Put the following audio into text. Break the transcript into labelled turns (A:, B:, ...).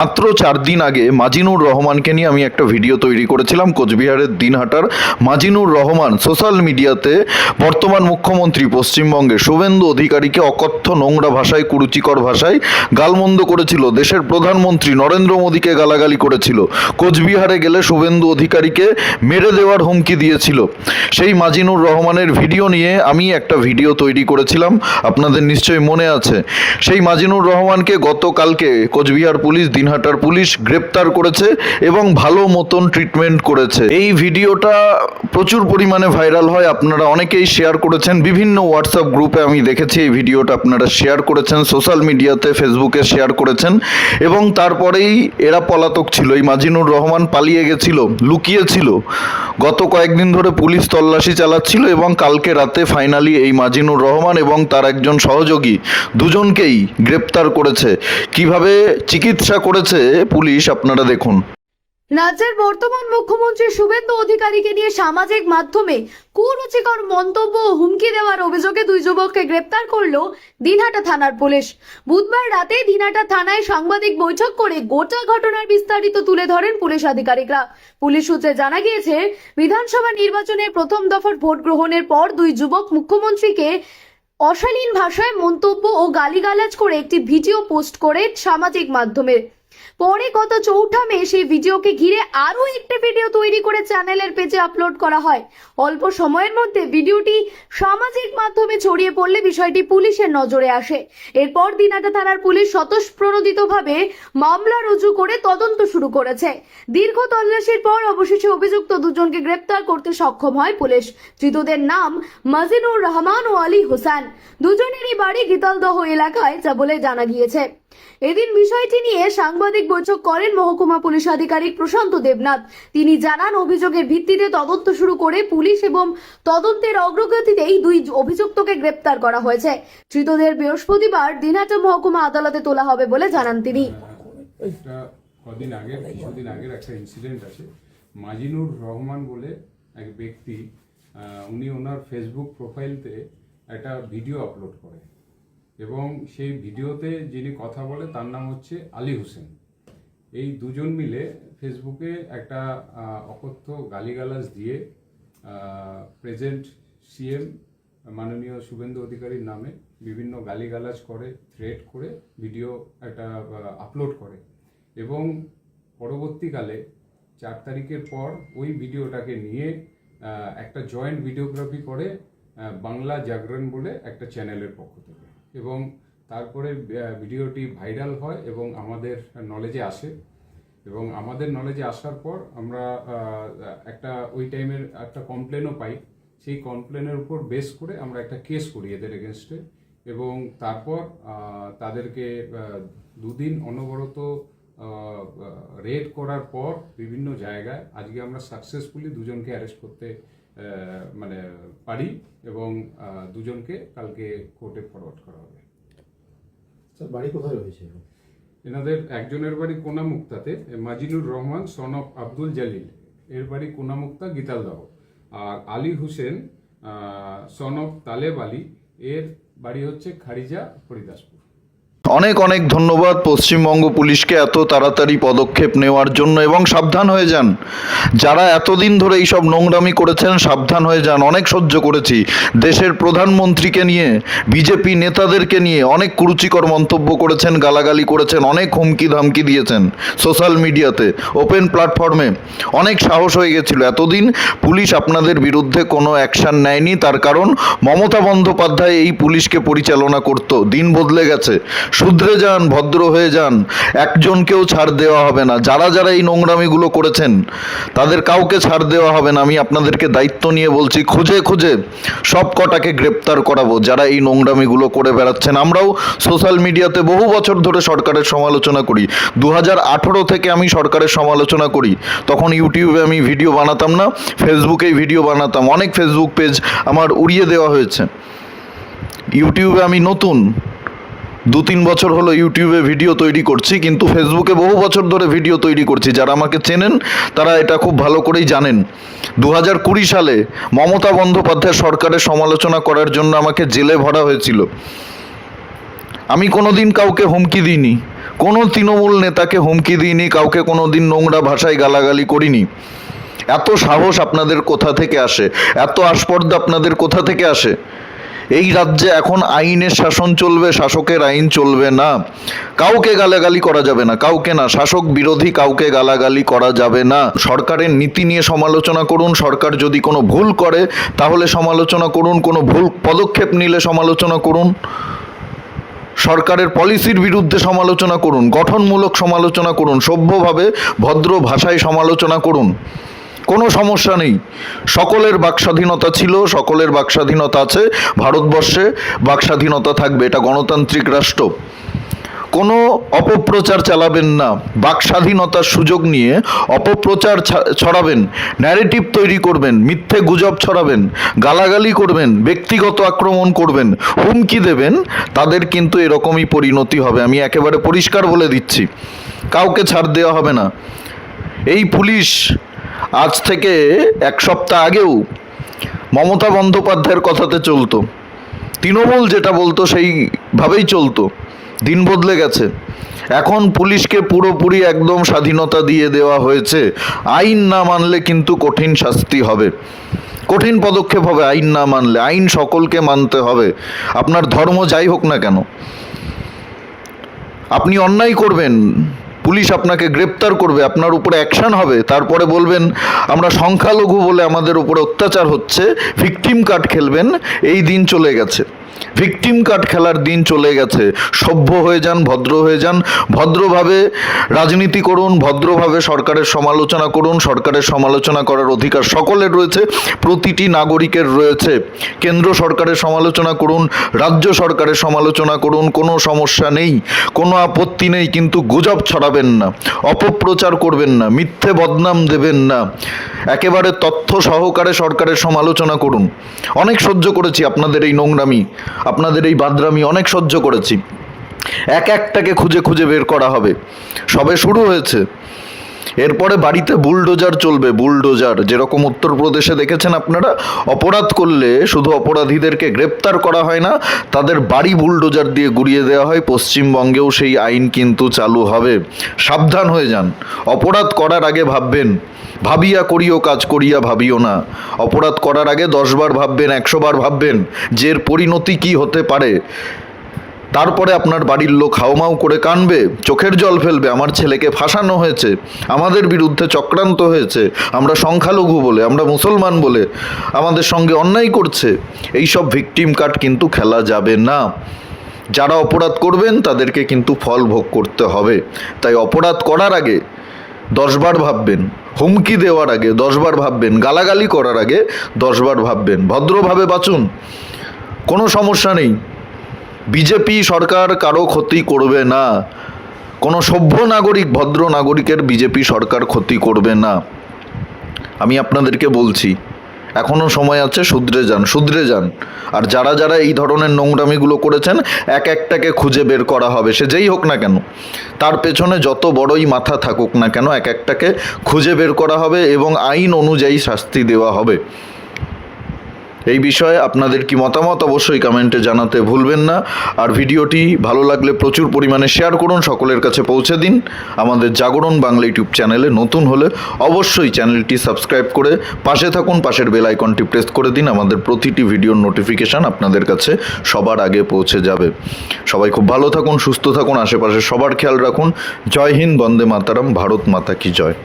A: মাত্র 4 দিন আগে মাজিনুর রহমানকে নিয়ে আমি একটা ভিডিও তৈরি করেছিলাম। কোচবিহারের দিনহাটার মাজিনুর রহমান সোশ্যাল মিডিয়াতে বর্তমান মুখ্যমন্ত্রী পশ্চিমবঙ্গের শুভেন্দু অধিকারীকে অকথ্য নোংরা ভাষায়, কুরুচিকর ভাষায় গালমন্দ করেছিল। দেশের প্রধানমন্ত্রী নরেন্দ্র মোদীকে গালাগালি করেছিল। কোচবিহারে গেলে শুভেন্দু অধিকারীকে মেরে দেওয়ার হুমকি দিয়েছিল। সেই মাজিনুর রহমানের ভিডিও নিয়ে আমি একটা ভিডিও তৈরি করেছিলাম, আপনাদের নিশ্চয়ই মনে আছে। সেই মাজিনুর রহমানকে গতকালকে কোচবিহার পুলিশ, দিনহাটার পুলিশ গ্রেপ্তার করেছে এবং ভালো মতন ট্রিটমেন্ট করেছে। এই ভিডিওটা প্রচুর পরিমাণে ভাইরাল হয়, আপনারা অনেকেই শেয়ার করেছেন। বিভিন্ন হোয়াটসঅ্যাপ গ্রুপে আমি দেখেছি এই ভিডিওটা আপনারা শেয়ার করেছেন, সোশ্যাল মিডিয়াতে, ফেসবুকে শেয়ার করেছেন। এবং তারপরেই এরা পলাতক ছিল, এই মাজিনুর রহমান পালিয়ে গেছিল, লুকিয়েছিল। গত কয়েকদিন ধরে পুলিশ তল্লাশি চালাচ্ছিল এবং কালকে রাতে ফাইনালি এই মাজিনুর রহমান এবং তার একজন সহযোগী দুজনকেই গ্রেপ্তার করেছে। কিভাবে চিকিৎসা করেছে পুলিশ আপনারা দেখুন।
B: রাজ্যের বর্তমান মুখ্যমন্ত্রী শুভেন্দু অধিকারীকে নিয়ে সামাজিক মাধ্যমে কুরুচিকর মন্তব্য ও হুমকি দেওয়ার অভিযোগে দুই যুবককে গ্রেপ্তার করলো দিনহাটা থানার পুলিশ। বুধবার রাতে দিনহাটা থানায় সাংবাদিক বৈঠক করে গোটা ঘটনার বিস্তারিত তুলে ধরেন পুলিশ আধিকারিকরা। পুলিশ সূত্রে জানা গিয়েছে, বিধানসভা নির্বাচনের প্রথম দফার ভোট গ্রহণের পর দুই যুবক মুখ্যমন্ত্রীকে অশালীন ভাষায় মন্তব্য ও গালিগালাজ করে একটি ভিডিও পোস্ট করে সামাজিক মাধ্যমে। পরে গত 4 মে সেই ভিডিওকে ঘিরে আরো একটি ভিডিও তৈরি করে চ্যানেলের পেজে আপলোড করা হয়। অল্প সময়ের মধ্যে ভিডিওটি সামাজিক মাধ্যমে ছড়িয়ে পড়লে বিষয়টি পুলিশের নজরে আসে। এরপর দিনহাটা থানার পুলিশ স্বতঃপ্রণোদিতভাবে মামলা রুজু করে তদন্ত শুরু করেছে। দীর্ঘ তল্লাশির পর অবশেষে অভিযুক্ত দুজনকে গ্রেপ্তার করতে সক্ষম হয় পুলিশ। ধৃতদের নাম মাজিনুর রহমান ও আলী হোসেন। দুজনেরই বাড়ি গীতালদহ এলাকায় যা বলে জানা গিয়েছে। এদিন বিষয়টি নিয়ে সাংবাদিক বৈঠক করেন মহকুমা পুলিশ আধিকারিক প্রশান্ত দেবনাথ। তিনি জানান, অভিযোগের ভিত্তিতে তদন্ত শুরু করে পুলিশ এবং তদন্তের অগ্রগতিতেই দুই অভিযুক্তকে গ্রেপ্তার করা হয়েছে। ধৃতদের বৃহস্পতিবার দিনহাটা মহকুমা আদালতে তোলা হবে বলে জানান তিনি।
C: কিছুদিন আগের একটা ইনসিডেন্ট আছে। মাজিনুর রহমান বলে এক ব্যক্তি, উনি ওনার ফেসবুক প্রোফাইলতে একটা ভিডিও আপলোড করে এবং সেই ভিডিওতে যিনি কথা বলে তার নাম হচ্ছে আলী হোসেন। এই দুজন মিলে ফেসবুকে একটা অকথ্য গালিগালাজ দিয়ে প্রেজেন্ট সিএম মাননীয় শুভেন্দু অধিকারীর নামে বিভিন্ন গালিগালাজ করে, থ্রেট করে ভিডিও একটা আপলোড করে এবং পরবর্তীকালে 4 তারিখের পর ওই ভিডিওটাকে নিয়ে একটা জয়েন্ট ভিডিওগ্রাফি করে বাংলা জাগরণ বলে একটা চ্যানেলের পক্ষ থেকে, এবং তারপরে ভিডিওটি ভাইরাল হয় এবং আমাদের নলেজে আসে। এবং আমাদের নলেজে আসার পর আমরা একটা ওই টাইমের একটা কমপ্লেনও পাই। সেই কমপ্লেনের উপর বেস করে আমরা একটা কেস করি এদের এগেনস্টে এবং তারপর তাদেরকে 2 দিন অনবরত রেড করার পর বিভিন্ন জায়গায় আজকে আমরা সাকসেসফুলি দুজনকে অ্যারেস্ট করতে পারি এবং দুজনকে কালকে কোর্টে ফরওয়ার্ড করা হবে।
D: স্যার, বাড়ি কোথায় রয়েছে
C: এনাদের? একজনের বাড়ি কোনামুক্তাতে, মাজিনুর রহমান সন অফ আব্দুল জালিল, এর বাড়ি কোনামুক্তা গীতালদহ। আর আলী হোসেন সন অফ তালেব আলী, এর বাড়ি হচ্ছে খারিজা, হরিদাসপুর।
A: অনেক অনেক ধন্যবাদ পশ্চিমবঙ্গ পুলিশকে এত তাড়াতাড়ি পদক্ষেপ নেওয়ার জন্য। এবং সাবধান হয়ে যান, যারা এতদিন ধরে এইসব নোংরামি করেছেন, সাবধান হয়ে যান। অনেক সহ্য করেছি। দেশের প্রধানমন্ত্রীকে নিয়ে, বিজেপি নেতাদেরকে নিয়ে অনেক কুরুচিকর মন্তব্য করেছেন, গালাগালি করেছেন, অনেক হুমকি ধামকি দিয়েছেন সোশ্যাল মিডিয়াতে, ওপেন প্ল্যাটফর্মে। অনেক সাহস হয়ে গেছিল। এতদিন পুলিশ আপনাদের বিরুদ্ধে কোনো অ্যাকশান নেয়নি, তার কারণ মমতা বন্দ্যোপাধ্যায় এই পুলিশকে পরিচালনা করত। দিন বদলে গেছে, শুধরে যান, ভদ্র হয়ে যান। একজনকেও ছাড় দেওয়া হবে না। যারা যারা এই নোংরামিগুলো করেছেন তাদের কাউকে ছাড় দেওয়া হবে না। আমি আপনাদেরকে দায়িত্ব নিয়ে বলছি, খুঁজে খুঁজে সব কটাকে গ্রেপ্তার করাবো যারা এই নোংরামিগুলো করে বেড়াচ্ছেন। আমরাও সোশ্যাল মিডিয়াতে বহু বছর ধরে সরকারের সমালোচনা করি। 2018 থেকে আমি সরকারের সমালোচনা করি। তখন ইউটিউবে আমি ভিডিও বানাতাম না, ফেসবুকেই ভিডিও বানাতাম। অনেক ফেসবুক পেজ আমার উড়িয়ে দেওয়া হয়েছে। ইউটিউবে আমি নতুন, 2-3 বছর হলো ইউটিউবে ভিডিও তৈরি করছি, কিন্তু ফেসবুকে বহু বছর ধরে ভিডিও তৈরি করছি। যারা আমাকে চেনেন তারা এটা খুব ভালো করেই জানেন। 2020 সালে মমতা বন্দ্যোপাধ্যায় সরকারের সমালোচনা করার জন্য আমাকে জেলে ভরা হয়েছিল। আমি কোনোদিন কাউকে হুমকি দিইনি, কোনো তৃণমূল নেতাকে হুমকি দিইনি, কাউকে কোনো দিন নোংরা ভাষায় গালাগালি করিনি। এত সাহস আপনাদের কোথা থেকে আসে? এত আস্পর্ধা আপনাদের কোথা থেকে আসে? এই রাজ্যে এখন আইনের শাসন চলবে, শাসকের আইন চলবে না। কাউকে গালাগালি করা যাবে না, কাউকে না, শাসক বিরোধী কাউকে গালাগালি করা যাবে না। সরকারের নীতি নিয়ে সমালোচনা করুন, সরকার যদি কোনো ভুল করে তাহলে সমালোচনা করুন, কোনো ভুল পদক্ষেপ নিলে সমালোচনা করুন, সরকারের পলিসির বিরুদ্ধে সমালোচনা করুন, গঠনমূলক সমালোচনা করুন, সভ্যভাবে ভদ্র ভাষায় সমালোচনা করুন, কোনো সমস্যা নেই। সকলের বাকস্বাধীনতা ছিল, সকলের বাকস্বাধীনতা আছে, ভারতবর্ষে বাকস্বাধীনতা থাকবে, এটা গণতান্ত্রিক রাষ্ট্র। কোনো অপপ্রচার চালাবেন না, বাকস্বাধীনতার সুযোগ নিয়ে অপপ্রচার ছড়াবেন, ন্যারেটিভ তৈরি করবেন, মিথ্যে গুজব ছড়াবেন, গালাগালি করবেন, ব্যক্তিগত আক্রমণ করবেন, হুমকি দেবেন, তাদের কিন্তু এরকমই পরিণতি হবে। আমি একেবারে পরিষ্কার বলে দিচ্ছি, কাউকে ছাড় দেওয়া হবে না। এই পুলিশ আজ থেকে এক সপ্তাহ আগেও মমতা বন্দ্যোপাধ্যায়ের কথাতে চলতো, তৃণমূল যেটা বলতো সেইভাবেই চলতো। দিন বদলে গেছে, এখন পুলিশকে পুরোপুরি একদম স্বাধীনতা দিয়ে দেওয়া হয়েছে। আইন না মানলে কিন্তু কঠিন শাস্তি হবে, কঠিন পদক্ষেপ হবে। আইন না মানলে, আইন সকলকে মানতে হবে, আপনার ধর্ম যাই হোক না কেন। আপনি অন্যায় করবেন, পুলিশ আপনাকে গ্রেপ্তার করবে, আপনার উপরে অ্যাকশন হবে, তারপরে বলবেন আমরা সংখ্যালঘু বলে আমাদের উপরে অত্যাচার হচ্ছে, ভিকটিম কার্ড খেলবেন। এই দিন চলে গেছে, ভিকটিম কার্ড খেলার দিন চলে গেছে। সভ্য হয়ে যান, ভদ্র হয়ে যান, ভদ্রভাবে রাজনীতি করুন, ভদ্রভাবে সরকারের সমালোচনা করুন। সরকারের সমালোচনা করার অধিকার সকলের রয়েছে, প্রতিটি নাগরিকের রয়েছে। কেন্দ্র সরকারের সমালোচনা করুন, রাজ্য সরকারের সমালোচনা করুন, কোনো সমস্যা নেই, কোনো আপত্তি নেই, কিন্তু গুজব ছড়াবেন না, অপপ্রচার করবেন না, মিথ্যে বদনাম দেবেন না। একেবারে তথ্য সহকারে সরকারের সমালোচনা করুন। অনেক সহ্য করেছি আপনাদের এই নোংরামি, আপনাদের এই বাদরামি, অনেক সহ্য করেছি। এক একটাকে খুঁজে খুঁজে বের করা হবে, সবে শুরু হয়েছে। এরপরে বাড়িতে বুলডোজার চলবে, বুলডোজার। যেরকম উত্তরপ্রদেশে দেখেছেন আপনারা, অপরাধ করলে শুধু অপরাধীদেরকে গ্রেপ্তার করা হয় না, তাদের বাড়ি বুলডোজার দিয়ে গুড়িয়ে দেওয়া হয়। পশ্চিমবঙ্গেও সেই আইন কিন্তু চালু হবে। সাবধান হয়ে যান, অপরাধ করার আগে ভাববেন, ভাবিয়া করিও কাজ করিয়া ভাবিও না। অপরাধ করার আগে 10 বার ভাববেন, 100 বার ভাববেন যে এর পরিণতি কী হতে পারে। তারপরে আপনার বাড়ির লোক হাউমাউ করে কাঁদবে, চোখের জল ফেলবে, আমার ছেলেকে ফাঁসানো হয়েছে, আমাদের বিরুদ্ধে চক্রান্ত হয়েছে, আমরা সংখ্যালঘু বলে, আমরা মুসলমান বলে আমাদের সঙ্গে অন্যায় করছে। এইসব ভিকটিম কার্ড কিন্তু খেলা যাবে না। যারা অপরাধ করবেন তাদেরকে কিন্তু ফল ভোগ করতে হবে। তাই অপরাধ করার আগে 10 বার ভাববেন, হুমকি দেওয়ার আগে 10 বার ভাববেন, গালাগালি করার আগে 10 বার ভাববেন। ভদ্রভাবে বাঁচুন, কোনো সমস্যা নেই। বিজেপি সরকার কারো ক্ষতি করবে না, কোনো সভ্য নাগরিক, ভদ্র নাগরিকের বিজেপি সরকার ক্ষতি করবে না। আমি আপনাদেরকে বলছি, এখনও সময় আছে, শুধরে যান, শুধরে যান। আর যারা যারা এই ধরনের নোংরামিগুলো করেছেন, এক একটাকে খুঁজে বের করা হবে, সে যেই হোক না কেন, তার পেছনে যত বড়ই মাথা থাকুক না কেন, এক একটাকে খুঁজে বের করা হবে এবং আইন অনুযায়ী শাস্তি দেওয়া হবে। এই বিষয়ে আপনাদের কি মতামত অবশ্যই কমেন্টে জানাতে ভুলবেন না। আর ভিডিওটি ভালো লাগলে প্রচুর পরিমাণে শেয়ার করুন, সকলের কাছে পৌঁছে দিন। আমাদের জাগরণ বাংলা ইউটিউব চ্যানেলে নতুন হলে অবশ্যই চ্যানেলটি সাবস্ক্রাইব করে পাশে থাকুন, পাশের বেল আইকনটি প্রেস করে দিন। আমাদের প্রতিটি ভিডিওর নোটিফিকেশান আপনাদের কাছে সবার আগে পৌঁছে যাবে। সবাই খুব ভালো থাকুন, সুস্থ থাকুন, আশেপাশে সবার খেয়াল রাখুন। জয় হিন্দ, বন্দে মাতারাম, ভারত মাতা কি জয়।